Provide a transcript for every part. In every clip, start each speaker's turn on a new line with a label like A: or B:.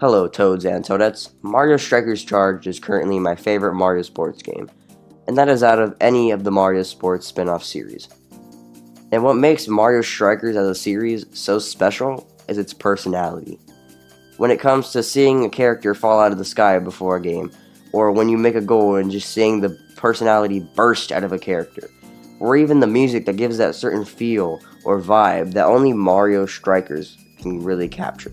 A: Hello, Toads and Toadettes. Mario Strikers Charge is currently my favorite Mario Sports game, and that is out of any of the Mario Sports spin-off series. And what makes Mario Strikers as a series so special is its personality. When it comes to seeing a character fall out of the sky before a game, or when you make a goal and just seeing the personality burst out of a character, or even the music that gives that certain feel or vibe that only Mario Strikers can really capture.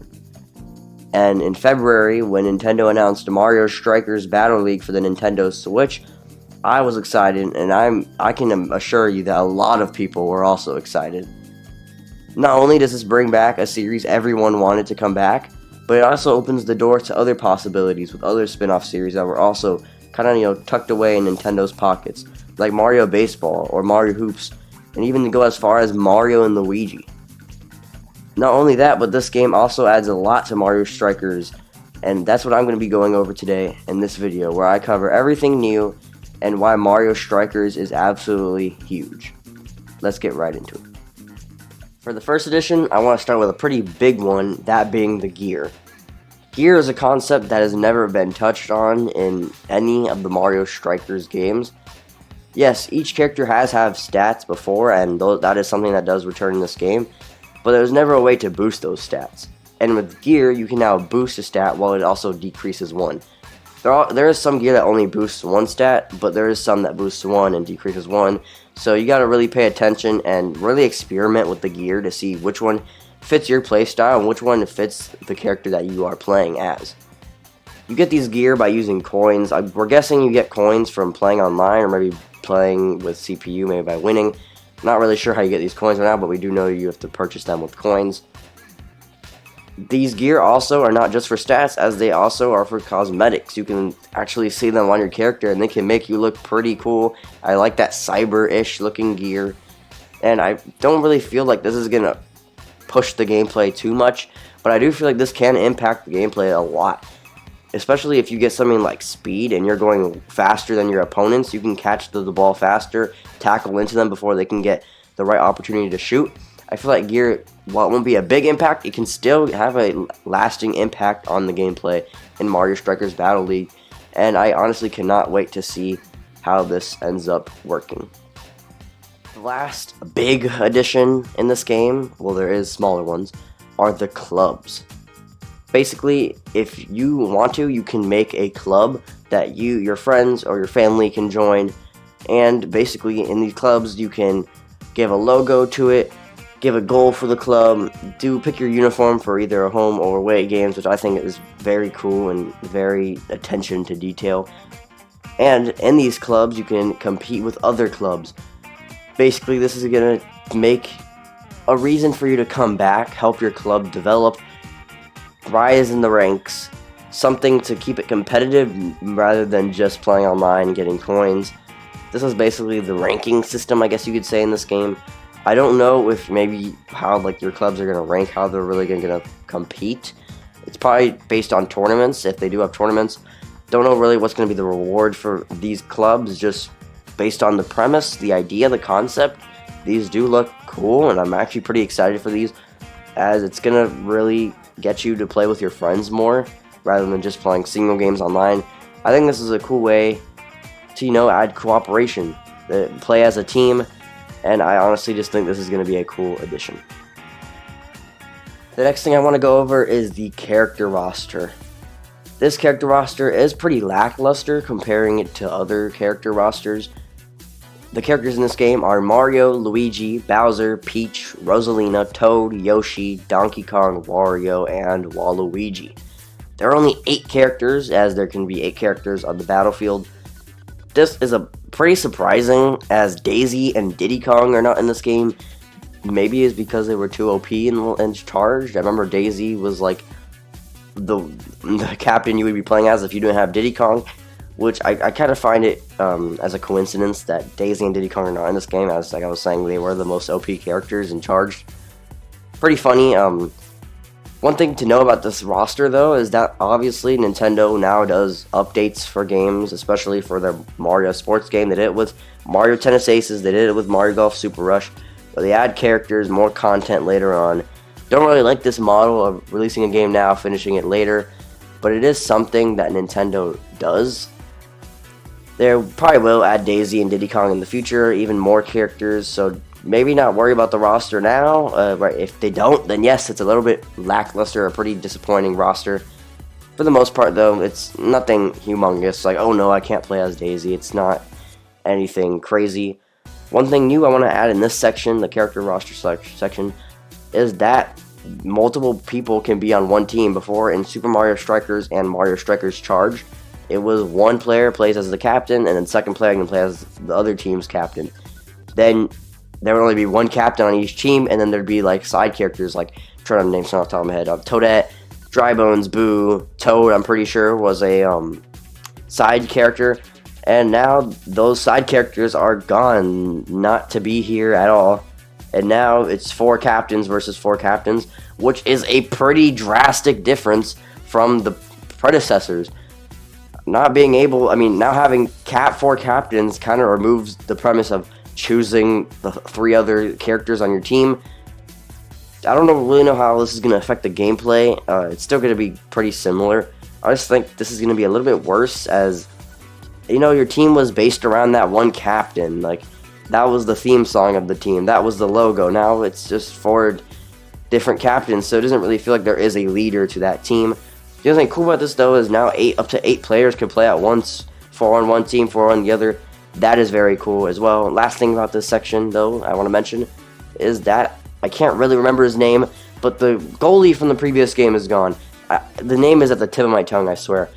A: And in February, when Nintendo announced Mario Strikers Battle League for the Nintendo Switch, I was excited, and I can assure you that a lot of people were also excited. Not only does this bring back a series everyone wanted to come back, but it also opens the door to other possibilities with other spin-off series that were also kind of tucked away in Nintendo's pockets, like Mario Baseball or Mario Hoops, and even to go as far as Mario and Luigi. Not only that, but this game also adds a lot to Mario Strikers, and that's what I'm going to be going over today in this video, where I cover everything new and why Mario Strikers is absolutely huge. Let's get right into it. For the first edition, I want to start with a pretty big one, that being the gear. Gear is a concept that has never been touched on in any of the Mario Strikers games. Yes, each character has had stats before, and that is something that does return in this game, but there's never a way to boost those stats. And with gear, you can now boost a stat while it also decreases one. There is some gear that only boosts one stat, but there is some that boosts one and decreases one. So you gotta really pay attention and really experiment with the gear to see which one fits your playstyle and which one fits the character that you are playing as. You get these gear by using coins. We're guessing you get coins from playing online or maybe playing with CPU, maybe by winning. Not really sure how you get these coins right now, but we do know you have to purchase them with coins. These gear also are not just for stats, as they also are for cosmetics. You can actually see them on your character, and they can make you look pretty cool. I like that cyber-ish looking gear, and I don't really feel like this is going to push the gameplay too much, but I do feel like this can impact the gameplay a lot. Especially if you get something like speed and you're going faster than your opponents, you can catch the ball faster, tackle into them before they can get the right opportunity to shoot. I feel like gear, while it won't be a big impact, it can still have a lasting impact on the gameplay in Mario Strikers Battle League, and I honestly cannot wait to see how this ends up working. The last big addition in this game, well, there is smaller ones, are the clubs. Basically, if you want to, you can make a club that your friends or your family can join, and basically in these clubs you can give a logo to it, give a goal for the club, pick your uniform for either a home or away games, which I think is very cool and very attention to detail. And in these clubs you can compete with other clubs. Basically, this is going to make a reason for you to come back, help your club develop, rise in the ranks, something to keep it competitive rather than just playing online and getting coins. This is basically the ranking system, I guess you could say, in this game. I don't know if maybe how your clubs are going to rank, how they're really going to compete. It's probably based on tournaments, if they do have tournaments. Don't know really what's going to be the reward for these clubs, just based on the premise, the idea, the concept. These do look cool, and I'm actually pretty excited for these, as it's going to really get you to play with your friends more rather than just playing single games online. I think this is a cool way to add cooperation, play as a team, and I honestly just think this is going to be a cool addition. The next thing I want to go over is the character roster. This character roster is pretty lackluster comparing it to other character rosters. The characters in this game are Mario, Luigi, Bowser, Peach, Rosalina, Toad, Yoshi, Donkey Kong, Wario, and Waluigi. There are only 8 characters, as there can be 8 characters on the battlefield. This is pretty surprising, as Daisy and Diddy Kong are not in this game. Maybe it's because they were too OP and charged. I remember Daisy was like the captain you would be playing as if you didn't have Diddy Kong, which I kind of find it as a coincidence that Daisy and Diddy Kong are not in this game, as like I was saying, they were the most OP characters and charged. Pretty funny. One thing to know about this roster, though, is that obviously Nintendo now does updates for games, especially for their Mario sports game. They did it with Mario Tennis Aces, they did it with Mario Golf Super Rush, but they add characters, more content later on. Don't really like this model of releasing a game now, finishing it later. but it is something that Nintendo does. They probably will add Daisy and Diddy Kong in the future, even more characters, so maybe not worry about the roster now. Right? If they don't, then yes, it's a little bit lackluster, a pretty disappointing roster. For the most part, though, it's nothing humongous, like, oh no, I can't play as Daisy. It's not anything crazy. One thing new I want to add in this section, the character roster section, is that multiple people can be on one team. Before, in Super Mario Strikers and Mario Strikers Charged, it was one player plays as the captain, and then second player can play as the other team's captain. Then there would only be one captain on each team, and then there'd be like side characters, like, I'm trying to name some off the top of my head, Toadette, Drybones, Boo, Toad, I'm pretty sure, was a side character. And now those side characters are gone, not to be here at all. And now it's 4 captains versus 4 captains, which is a pretty drastic difference from the predecessors. Not being able, now having 4 captains kind of removes the premise of choosing the 3 other characters on your team. I don't really know how this is going to affect the gameplay. It's still going to be pretty similar. I just think this is going to be a little bit worse, as your team was based around that one captain. Like, that was the theme song of the team. That was the logo. Now it's just 4 different captains, so it doesn't really feel like there is a leader to that team. The other thing cool about this, though, is now up to 8 players can play at once. 4 on one team, 4 on the other. That is very cool as well. Last thing about this section, though, I want to mention is that I can't really remember his name, but the goalie from the previous game is gone. The name is at the tip of my tongue, I swear.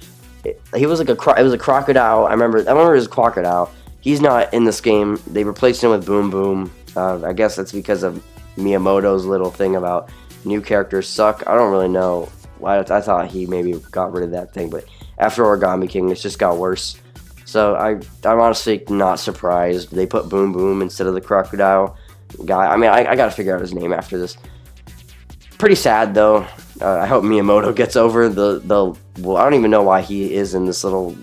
A: He was like it was a crocodile. I remember his crocodile. He's not in this game. They replaced him with Boom Boom. I guess that's because of Miyamoto's little thing about new characters suck. I don't really know why. I thought he maybe got rid of that thing, but after Origami King, it just got worse. So I'm honestly not surprised they put Boom Boom instead of the crocodile guy. I gotta figure out his name after this. Pretty sad, though. I hope Miyamoto gets over well, I don't even know why he is in this little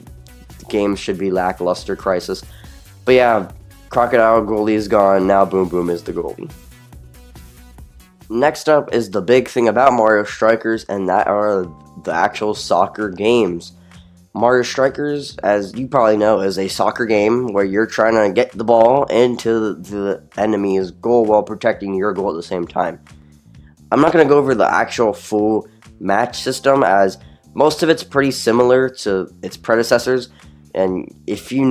A: game should be lackluster crisis. But yeah, Crocodile goalie is gone. Now Boom Boom is the goalie. Next up is the big thing about Mario Strikers, and that are the actual soccer games. Mario Strikers, as you probably know, is a soccer game where you're trying to get the ball into the enemy's goal while protecting your goal at the same time. I'm not going to go over the actual full match system, as most of it's pretty similar to its predecessors, and if you've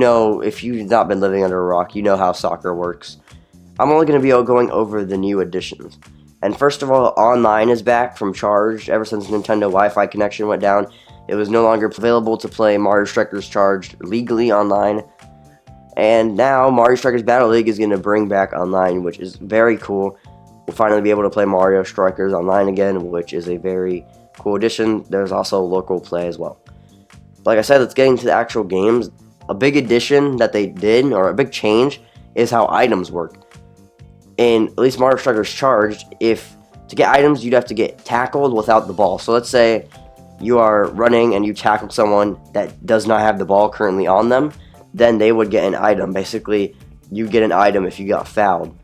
A: not been living under a rock, you know how soccer works. I'm only going to be going over the new additions. And first of all, online is back from Charged. Ever since Nintendo Wi-Fi connection went down, it was no longer available to play Mario Strikers Charged legally online. And now Mario Strikers Battle League is going to bring back online, which is very cool. We'll finally be able to play Mario Strikers online again, which is a very cool addition. There's also local play as well. Like I said, let's get into the actual games. A big addition that they did, or a big change, is how items work. In at least Mario Strikers Charged, to get items, you'd have to get tackled without the ball. So let's say you are running and you tackle someone that does not have the ball currently on them, then they would get an item. Basically, you get an item if you got fouled.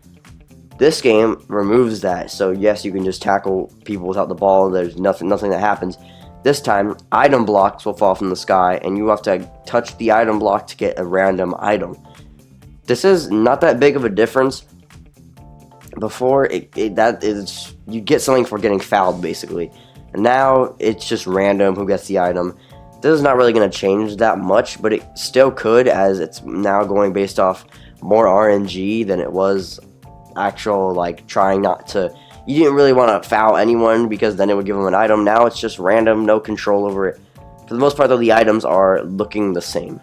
A: This game removes that, so yes, you can just tackle people without the ball. There's nothing that happens. This time, item blocks will fall from the sky, and you have to touch the item block to get a random item. This is not that big of a difference. Before, you get something for getting fouled, basically. And now, it's just random who gets the item. This is not really going to change that much, but it still could, as it's now going based off more RNG than it was actual, trying not to. You didn't really want to foul anyone because then it would give them an item. Now it's just random, no control over it. For the most part, though, the items are looking the same.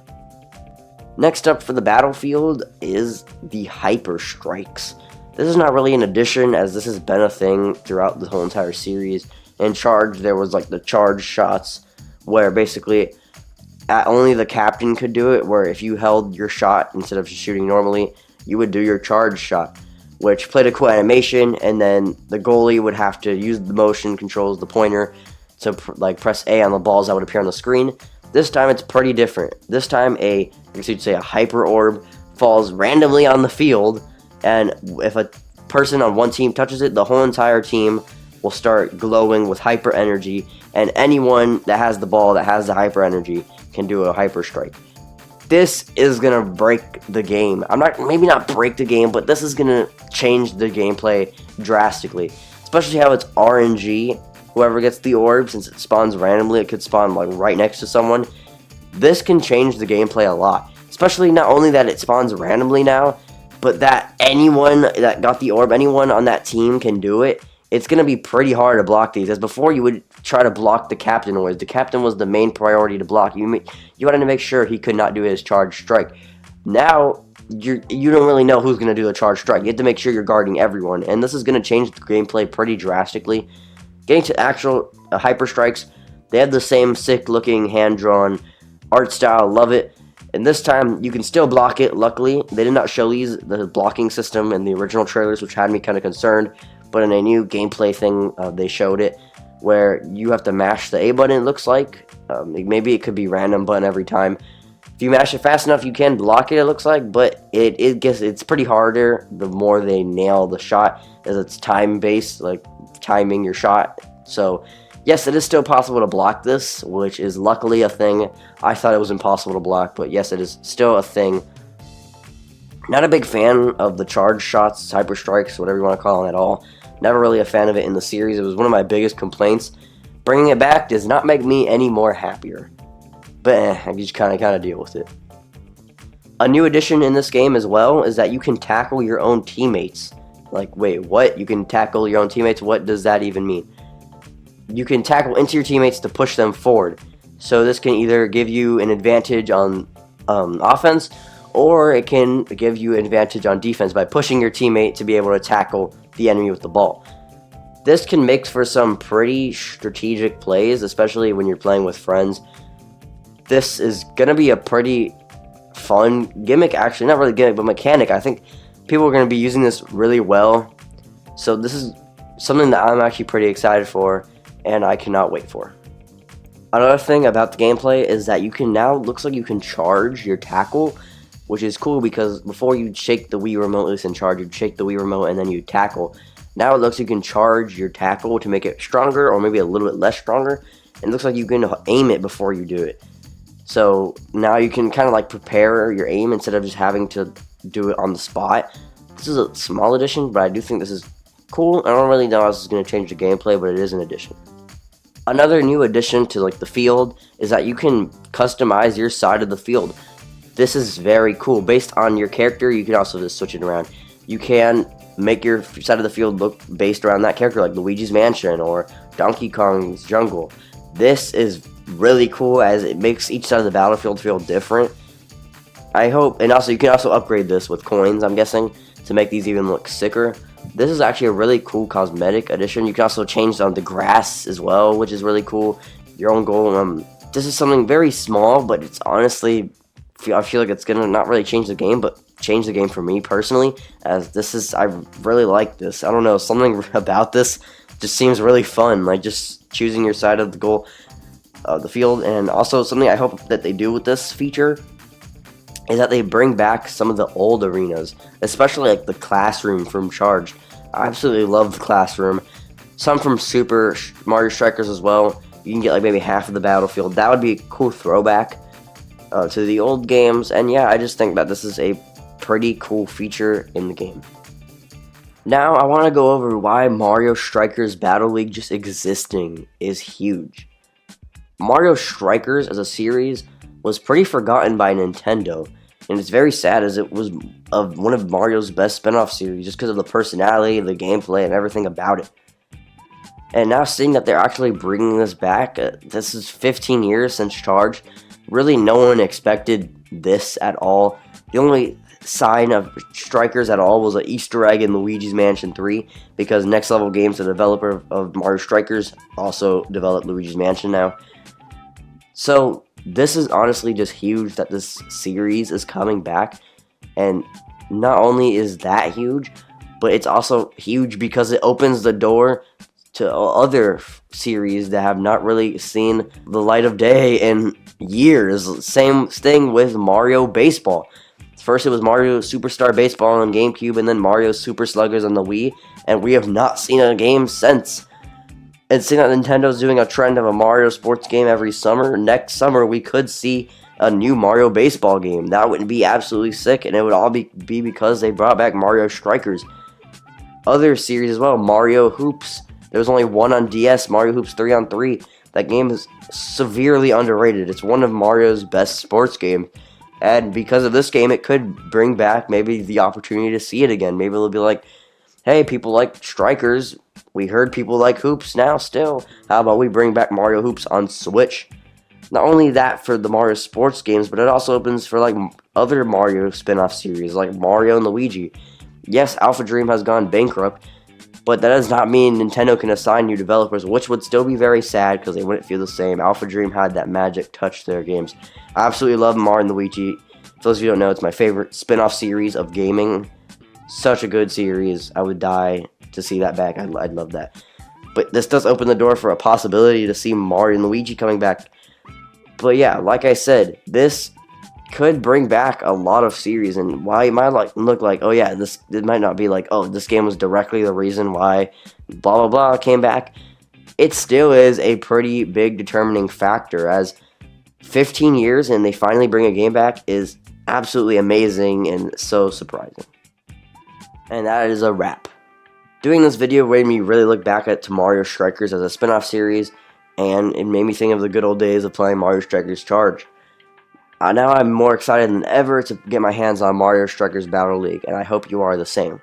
A: Next up for the battlefield is the Hyper Strikes. This is not really an addition, as this has been a thing throughout the whole entire series. In Charge, there was the charge shots, where basically only the captain could do it, where if you held your shot instead of just shooting normally, you would do your charge shot, which played a cool animation, and then the goalie would have to use the motion controls, the pointer, to press A on the balls that would appear on the screen. This time it's pretty different. This time I guess you'd say a hyper orb falls randomly on the field, and if a person on one team touches it, the whole entire team will start glowing with hyper energy, and anyone that has the ball that has the hyper energy can do a hyper strike. This is gonna break the game. Maybe not break the game, but this is gonna change the gameplay drastically. Especially how it's RNG. Whoever gets the orb, since it spawns randomly, it could spawn like right next to someone. This can change the gameplay a lot. Especially not only that it spawns randomly now, but that anyone that got the orb, anyone on that team can do it. It's going to be pretty hard to block these. As before, you would try to block the captain. The captain was the main priority to block. You wanted to make sure he could not do his charge strike. Now, you don't really know who's going to do the charge strike. You have to make sure you're guarding everyone. And this is going to change the gameplay pretty drastically. Getting to actual hyper strikes, they have the same sick-looking, hand-drawn art style. Love it. And this time, you can still block it. Luckily, they did not show the blocking system in the original trailers, which had me kind of concerned. But in a new gameplay thing, they showed it, where you have to mash the A button, it looks like. Maybe it could be random button every time. If you mash it fast enough, you can block it looks like, but it's pretty harder the more they nail the shot, as it's time-based, like timing your shot. So, yes, it is still possible to block this, which is luckily a thing. I thought it was impossible to block, but yes, it is still a thing. Not a big fan of the charge shots, hyper strikes, whatever you want to call them at all. Never really a fan of it in the series. It was one of my biggest complaints. Bringing it back does not make me any more happier. But I just kind of deal with it. A new addition in this game as well is that you can tackle your own teammates. Like, wait, what? You can tackle your own teammates? What does that even mean? You can tackle into your teammates to push them forward. So this can either give you an advantage on offense, or it can give you an advantage on defense by pushing your teammate to be able to tackle the enemy with the ball. This can make for some pretty strategic plays, especially when you're playing with friends. This is going to be a pretty fun gimmick, actually. Not really gimmick, but mechanic. I think people are going to be using this really well. So this is something that I'm actually pretty excited for, and I cannot wait for. Another thing about the gameplay is that you can now, looks like you can charge your tackle, which is cool because before you'd shake the Wii remote loose and charge, you'd shake the Wii remote and then you'd tackle. Now it looks like you can charge your tackle to make it stronger or maybe a little bit less stronger. And it looks like you can aim it before you do it. So now you can kind of like prepare your aim instead of just having to do it on the spot. This is a small addition, but I do think this is cool. I don't really know how this is going to change the gameplay, but it is an addition. Another new addition to like the field is that you can customize your side of the field. This is very cool. Based on your character, you can also just switch it around. You can make your side of the field look based around that character, like Luigi's Mansion or Donkey Kong's Jungle. This is really cool as it makes each side of the battlefield feel different. I hope, and also you can also upgrade this with coins, I'm guessing, to make these even look sicker. This is actually a really cool cosmetic addition. You can also change the grass as well, which is really cool. Your own goal. This is something very small, but it's honestly, I feel like it's gonna not really change the game, but change the game for me personally. As this is, I really like this. I don't know, something about this just seems really fun. Like just choosing your side of the goal, the field, and also something I hope that they do with this feature is that they bring back some of the old arenas, especially like the classroom from Charged. I absolutely love the classroom. Some from Super Mario Strikers as well. You can get like maybe half of the battlefield. That would be a cool throwback to the old games. And yeah, I just think that this is a pretty cool feature in the game. Now I want to go over why Mario Strikers Battle League just existing is huge. Mario Strikers as a series was pretty forgotten by Nintendo, and it's very sad as it was one of Mario's best spin-off series just because of the personality, the gameplay, and everything about it. And now seeing that they're actually bringing this back, this is 15 years since Charged. Really, no one expected this at all. The only sign of Strikers at all was an Easter egg in Luigi's Mansion 3, because Next Level Games, the developer of Mario Strikers, also developed Luigi's Mansion now. So this is honestly just huge that this series is coming back, and not only is that huge, but it's also huge because it opens the door to other series that have not really seen the light of day in years. Same thing with Mario Baseball. First it was Mario Superstar Baseball on GameCube, and then Mario Super Sluggers on the Wii, and we have not seen a game since. And seeing that Nintendo's doing a trend of a Mario sports game every summer, next summer we could see a new Mario baseball game. That would be absolutely sick, and it would all be because they brought back Mario Strikers. Other series as well, Mario Hoops. There was only one on DS, Mario Hoops 3-on-3. That game is severely underrated. It's one of Mario's best sports games. And because of this game, it could bring back maybe the opportunity to see it again. Maybe it'll be like, hey, people like Strikers. We heard people like Hoops now still. How about we bring back Mario Hoops on Switch? Not only that for the Mario sports games, but it also opens for like other Mario spin-off series like Mario and Luigi. Yes, Alpha Dream has gone bankrupt, but that does not mean Nintendo can assign new developers, which would still be very sad because they wouldn't feel the same. Alpha Dream had that magic touch to their games. I absolutely love Mario and Luigi. For those of you who don't know, it's my favorite spin-off series of gaming. Such a good series. I would die to see that back. I'd love that. But this does open the door for a possibility to see Mario and Luigi coming back. But yeah, like I said, this could bring back a lot of series, and while it might look like, oh yeah, it might not be like, oh, this game was directly the reason why blah blah blah came back, it still is a pretty big determining factor, as 15 years and they finally bring a game back is absolutely amazing and so surprising. And that is a wrap. Doing this video made me really look back at Mario Strikers as a spin-off series, and it made me think of the good old days of playing Mario Strikers Charge. Now I'm more excited than ever to get my hands on Mario Strikers Battle League, and I hope you are the same.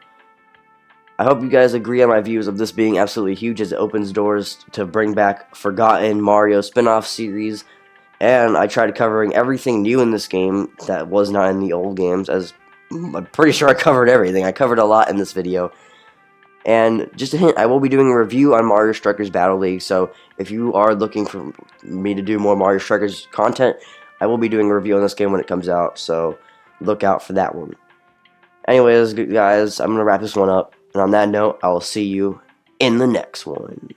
A: I hope you guys agree on my views of this being absolutely huge, as it opens doors to bring back forgotten Mario spin-off series, and I tried covering everything new in this game that was not in the old games, as I'm pretty sure I covered everything. I covered a lot in this video. And just a hint, I will be doing a review on Mario Strikers Battle League, so if you are looking for me to do more Mario Strikers content, I will be doing a review on this game when it comes out, so look out for that one. Anyways, guys, I'm going to wrap this one up, and on that note, I will see you in the next one.